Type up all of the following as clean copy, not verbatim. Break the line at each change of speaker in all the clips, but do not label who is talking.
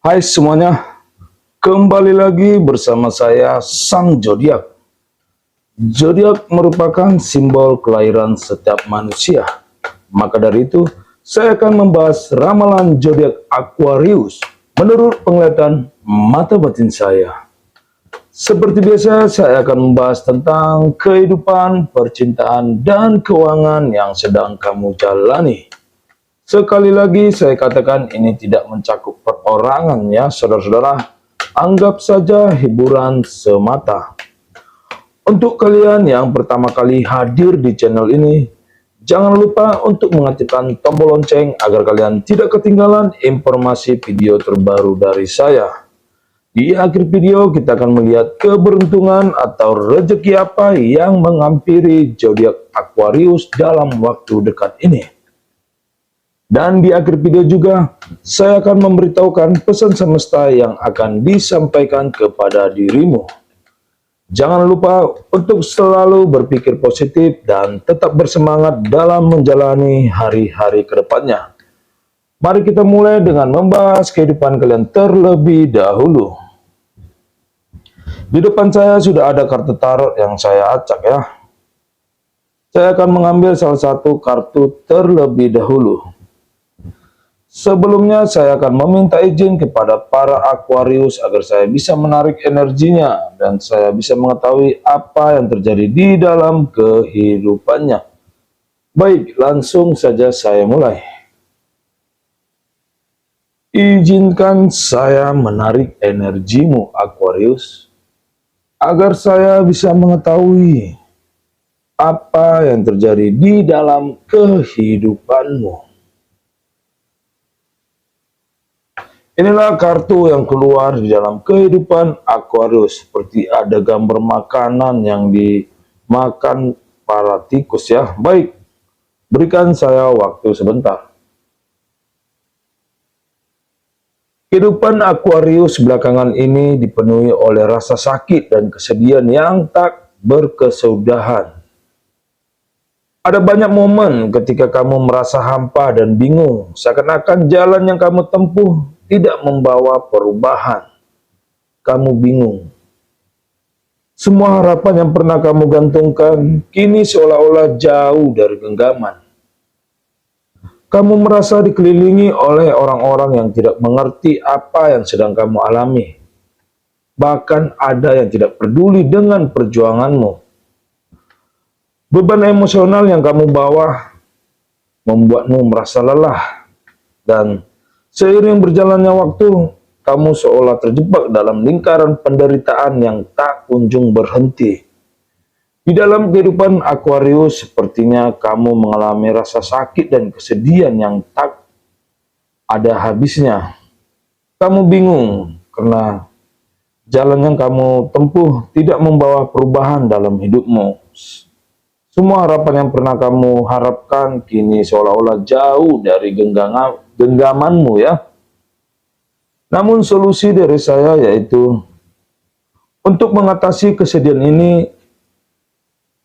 Hai semuanya, kembali lagi bersama saya Sang Zodiak. Zodiak merupakan simbol kelahiran setiap manusia. Maka dari itu, saya akan membahas ramalan zodiak Aquarius menurut penglihatan mata batin saya. Seperti biasa, saya akan membahas tentang kehidupan, percintaan, dan keuangan yang sedang kamu jalani. Sekali lagi saya katakan ini tidak mencakup perorangan ya saudara-saudara. Anggap saja hiburan semata. Untuk kalian yang pertama kali hadir di channel ini, jangan lupa untuk mengaktifkan tombol lonceng agar kalian tidak ketinggalan informasi video terbaru dari saya. Di akhir video kita akan melihat keberuntungan atau rezeki apa yang menghampiri zodiak Aquarius dalam waktu dekat ini. Dan di akhir video juga, saya akan memberitahukan pesan semesta yang akan disampaikan kepada dirimu. Jangan lupa untuk selalu berpikir positif dan tetap bersemangat dalam menjalani hari-hari ke depannya. Mari kita mulai dengan membahas kehidupan kalian terlebih dahulu. Di depan saya sudah ada kartu tarot yang saya acak ya. Saya akan mengambil salah satu kartu terlebih dahulu. Sebelumnya saya akan meminta izin kepada para Aquarius agar saya bisa menarik energinya dan saya bisa mengetahui apa yang terjadi di dalam kehidupannya. Baik, langsung saja saya mulai. Izinkan saya menarik energimu Aquarius agar saya bisa mengetahui apa yang terjadi di dalam kehidupanmu. Inilah kartu yang keluar di dalam kehidupan Aquarius. Seperti ada gambar makanan yang dimakan para tikus ya. Baik, berikan saya waktu sebentar. Kehidupan Aquarius belakangan ini dipenuhi oleh rasa sakit dan kesedihan yang tak berkesudahan. Ada banyak momen ketika kamu merasa hampa dan bingung, seakan-akan jalan yang kamu tempuh tidak membawa perubahan. Kamu bingung. Semua harapan yang pernah kamu gantungkan kini seolah-olah jauh dari genggaman. Kamu merasa dikelilingi oleh orang-orang yang tidak mengerti apa yang sedang kamu alami. Bahkan ada yang tidak peduli dengan perjuanganmu. Beban emosional yang kamu bawa membuatmu merasa lelah, dan seiring berjalannya waktu, kamu seolah terjebak dalam lingkaran penderitaan yang tak kunjung berhenti. Di dalam kehidupan Aquarius, sepertinya kamu mengalami rasa sakit dan kesedihan yang tak ada habisnya. Kamu bingung karena jalan yang kamu tempuh tidak membawa perubahan dalam hidupmu. Semua harapan yang pernah kamu harapkan kini seolah-olah jauh dari genggamanmu ya. Namun solusi dari saya yaitu untuk mengatasi kesedihan ini,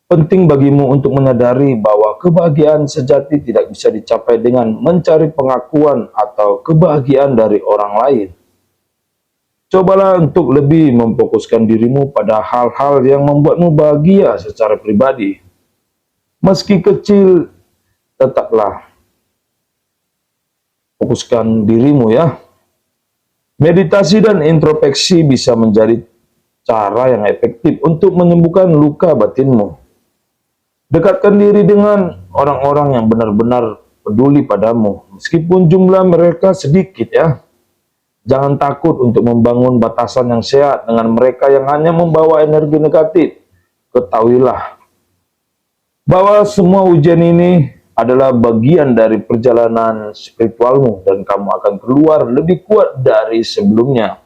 penting bagimu untuk menyadari bahwa kebahagiaan sejati tidak bisa dicapai dengan mencari pengakuan atau kebahagiaan dari orang lain. Cobalah untuk lebih memfokuskan dirimu pada hal-hal yang membuatmu bahagia secara pribadi. Meski kecil, tetaplah fokuskan dirimu ya. Meditasi dan introspeksi bisa menjadi cara yang efektif untuk menyembuhkan luka batinmu. Dekatkan diri dengan orang-orang yang benar-benar peduli padamu, meskipun jumlah mereka sedikit ya. Jangan takut untuk membangun batasan yang sehat dengan mereka yang hanya membawa energi negatif. Ketahuilah bahwa semua ujian ini adalah bagian dari perjalanan spiritualmu dan kamu akan keluar lebih kuat dari sebelumnya.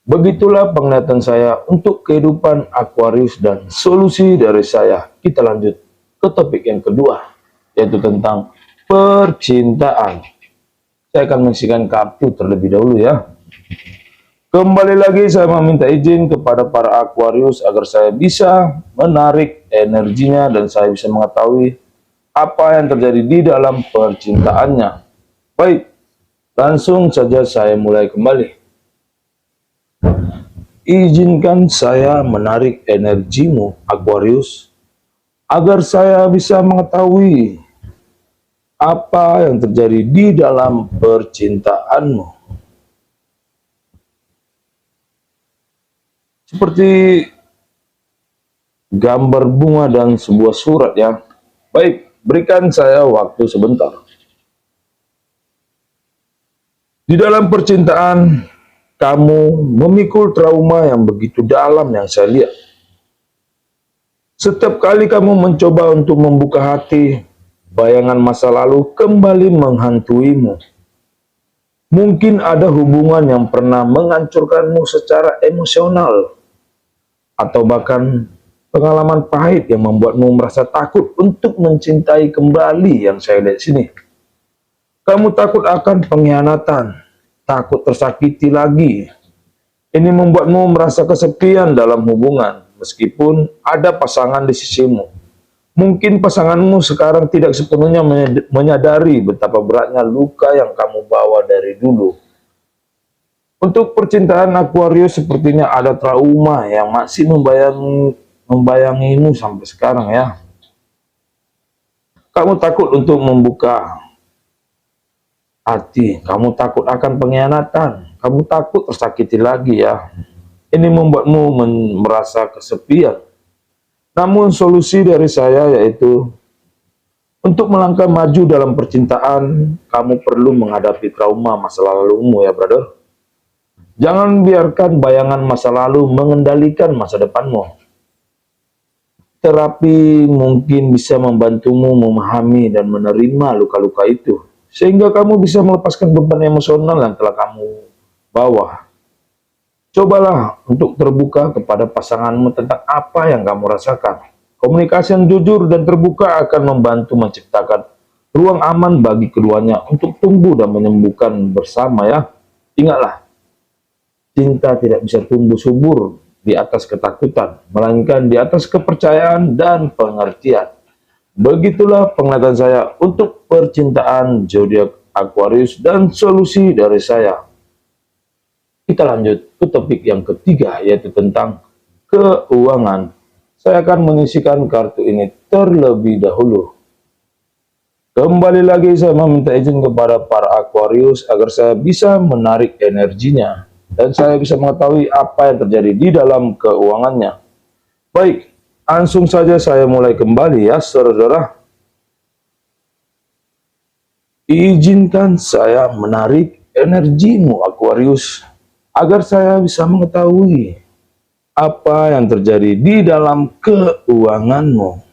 Begitulah penglihatan saya untuk kehidupan Aquarius dan solusi dari saya. Kita lanjut ke topik yang kedua, yaitu tentang percintaan. Saya akan menyaksikan kartu terlebih dahulu ya. Kembali lagi saya meminta izin kepada para Aquarius agar saya bisa menarik energinya dan saya bisa mengetahui apa yang terjadi di dalam percintaannya. Baik, Langsung saja saya mulai kembali. Izinkan saya menarik energimu, Aquarius, agar saya bisa mengetahui apa yang terjadi di dalam percintaanmu. Seperti gambar bunga dan sebuah surat ya. Baik, berikan saya waktu sebentar. Di dalam percintaan, kamu memikul trauma yang begitu dalam yang saya lihat. Setiap kali kamu mencoba untuk membuka hati, bayangan masa lalu kembali menghantuimu. Mungkin ada hubungan yang pernah menghancurkanmu secara emosional, atau bahkan pengalaman pahit yang membuatmu merasa takut untuk mencintai kembali yang saya lihat sini. Kamu takut akan pengkhianatan, takut tersakiti lagi. Ini membuatmu merasa kesepian dalam hubungan, meskipun ada pasangan di sisimu. Mungkin pasanganmu sekarang tidak sepenuhnya menyadari betapa beratnya luka yang kamu bawa dari dulu. Untuk percintaan Aquarius, sepertinya ada trauma yang masih membayangimu sampai sekarang ya. Kamu takut untuk membuka hati, kamu takut akan pengkhianatan, kamu takut tersakiti lagi ya. Ini membuatmu merasa kesepian. Namun solusi dari saya yaitu untuk melangkah maju dalam percintaan, kamu perlu menghadapi trauma masa lalumu ya brother. Jangan biarkan bayangan masa lalu mengendalikan masa depanmu. Terapi mungkin bisa membantumu memahami dan menerima luka-luka itu, sehingga kamu bisa melepaskan beban emosional yang telah kamu bawa. Cobalah untuk terbuka kepada pasanganmu tentang apa yang kamu rasakan. Komunikasi yang jujur dan terbuka akan membantu menciptakan ruang aman bagi keduanya untuk tumbuh dan menyembuhkan bersama ya. Ingatlah, cinta tidak bisa tumbuh subur di atas ketakutan, melainkan di atas kepercayaan dan pengertian. Begitulah penglihatan saya untuk percintaan zodiak Aquarius dan solusi dari saya. Kita lanjut ke topik yang ketiga, yaitu tentang keuangan. Saya akan mengisikan kartu ini terlebih dahulu. Kembali lagi saya meminta izin kepada para Aquarius agar saya bisa menarik energinya dan saya bisa mengetahui apa yang terjadi di dalam keuangannya. Baik, langsung saja saya mulai kembali ya saudara. Izinkan saya menarik energimu Aquarius, agar saya bisa mengetahui apa yang terjadi di dalam keuanganmu.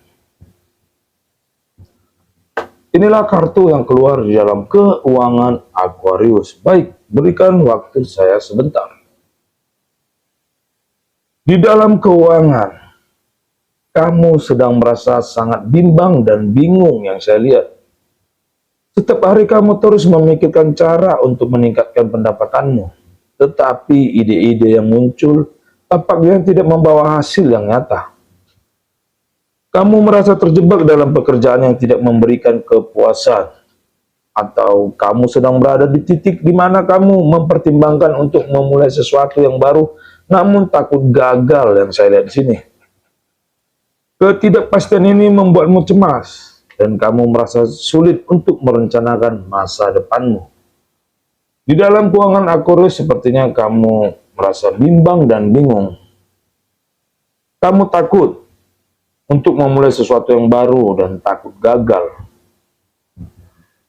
Inilah kartu yang keluar di dalam keuangan Aquarius. Baik, berikan waktu saya sebentar. Di dalam keuangan, kamu sedang merasa sangat bimbang dan bingung yang saya lihat. Setiap hari kamu terus memikirkan cara untuk meningkatkan pendapatanmu. Tetapi ide-ide yang muncul tampaknya tidak membawa hasil yang nyata. Kamu merasa terjebak dalam pekerjaan yang tidak memberikan kepuasan, atau kamu sedang berada di titik di mana kamu mempertimbangkan untuk memulai sesuatu yang baru, namun takut gagal yang saya lihat di sini. Ketidakpastian ini membuatmu cemas, dan kamu merasa sulit untuk merencanakan masa depanmu. Di dalam keuangan Aquarius, sepertinya kamu merasa bimbang dan bingung. Kamu takut untuk memulai sesuatu yang baru dan takut gagal.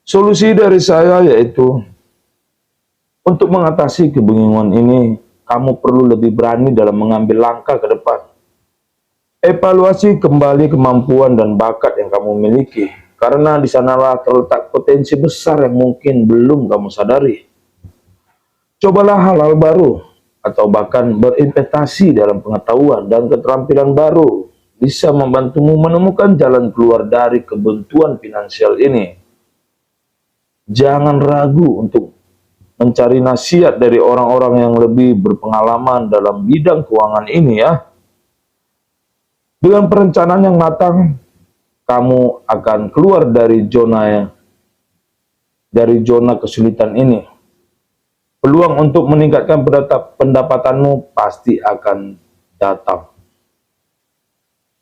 Solusi dari saya yaitu untuk mengatasi kebingungan ini, kamu perlu lebih berani dalam mengambil langkah ke depan. Evaluasi kembali kemampuan dan bakat yang kamu miliki, karena di sanalah terletak potensi besar yang mungkin belum kamu sadari. Cobalah hal-hal baru, atau bahkan berinvestasi dalam pengetahuan dan keterampilan baru bisa membantumu menemukan jalan keluar dari kebuntuan finansial ini. Jangan ragu untuk mencari nasihat dari orang-orang yang lebih berpengalaman dalam bidang keuangan ini ya. Dengan perencanaan yang matang, kamu akan keluar dari zona kesulitan ini. Peluang untuk meningkatkan pendapatanmu pasti akan datang.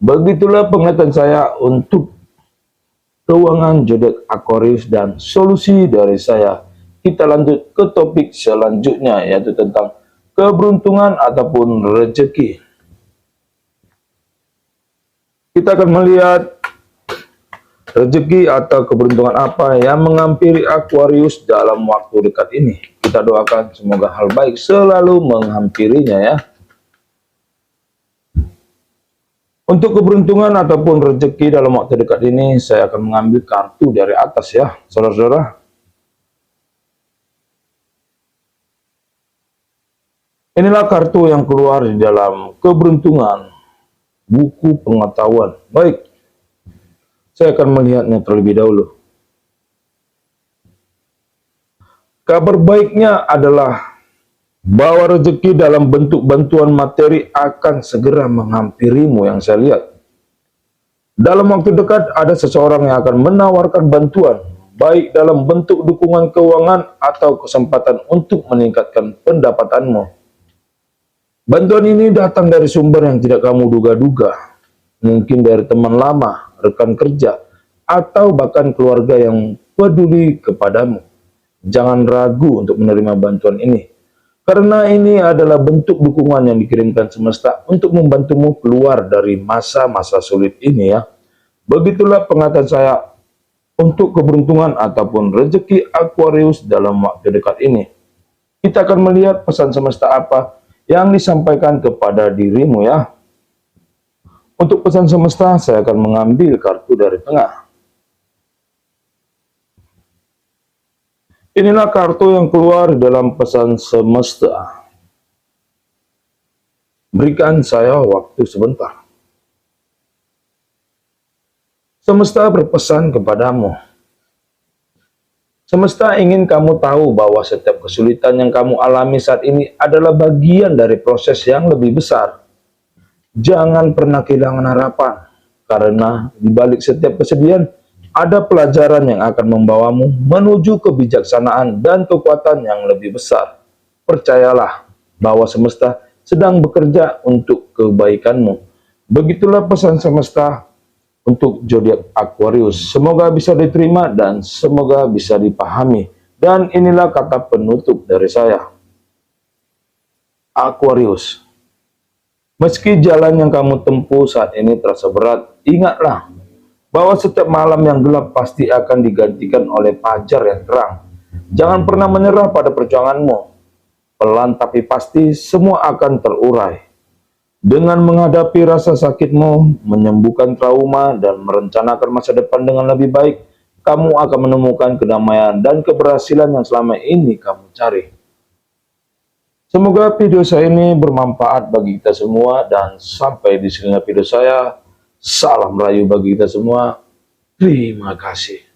Begitulah penglihatan saya untuk keuangan zodiak Aquarius dan solusi dari saya. Kita lanjut ke topik selanjutnya, yaitu tentang keberuntungan ataupun rezeki. Kita akan melihat rezeki atau keberuntungan apa yang menghampiri Aquarius dalam waktu dekat ini. Kita doakan semoga hal baik selalu menghampirinya ya. Untuk keberuntungan ataupun rezeki dalam waktu dekat ini, saya akan mengambil kartu dari atas ya, saudara-saudara. Inilah kartu yang keluar di dalam keberuntungan, buku pengetahuan. Baik, saya akan melihatnya terlebih dahulu. Kabar baiknya adalah bahwa rezeki dalam bentuk bantuan materi akan segera menghampirimu yang saya lihat. Dalam waktu dekat ada seseorang yang akan menawarkan bantuan, baik dalam bentuk dukungan keuangan atau kesempatan untuk meningkatkan pendapatanmu. Bantuan ini datang dari sumber yang tidak kamu duga-duga, mungkin dari teman lama, rekan kerja, atau bahkan keluarga yang peduli kepadamu. Jangan ragu untuk menerima bantuan ini, karena ini adalah bentuk dukungan yang dikirimkan semesta untuk membantumu keluar dari masa-masa sulit ini ya. Begitulah penglihatan saya untuk keberuntungan ataupun rezeki Aquarius dalam waktu dekat ini. Kita akan melihat pesan semesta apa yang disampaikan kepada dirimu ya. Untuk pesan semesta, saya akan mengambil kartu dari tengah. Inilah kartu yang keluar dalam pesan semesta. Berikan saya waktu sebentar. Semesta berpesan kepadamu. Semesta ingin kamu tahu bahwa setiap kesulitan yang kamu alami saat ini adalah bagian dari proses yang lebih besar. Jangan pernah kehilangan harapan, karena di balik setiap kesedihan, ada pelajaran yang akan membawamu menuju kebijaksanaan dan kekuatan yang lebih besar. Percayalah bahwa semesta sedang bekerja untuk kebaikanmu. Begitulah pesan semesta untuk zodiak Aquarius. Semoga bisa diterima dan semoga bisa dipahami. Dan inilah kata penutup dari saya. Aquarius, meski jalan yang kamu tempuh saat ini terasa berat, ingatlah bahwa setiap malam yang gelap pasti akan digantikan oleh fajar yang terang. Jangan pernah menyerah pada perjuanganmu. Pelan tapi pasti semua akan terurai. Dengan menghadapi rasa sakitmu, menyembuhkan trauma, dan merencanakan masa depan dengan lebih baik, kamu akan menemukan kedamaian dan keberhasilan yang selama ini kamu cari. Semoga video saya ini bermanfaat bagi kita semua, dan sampai di sini video saya. Salam rayu bagi kita semua. Terima kasih.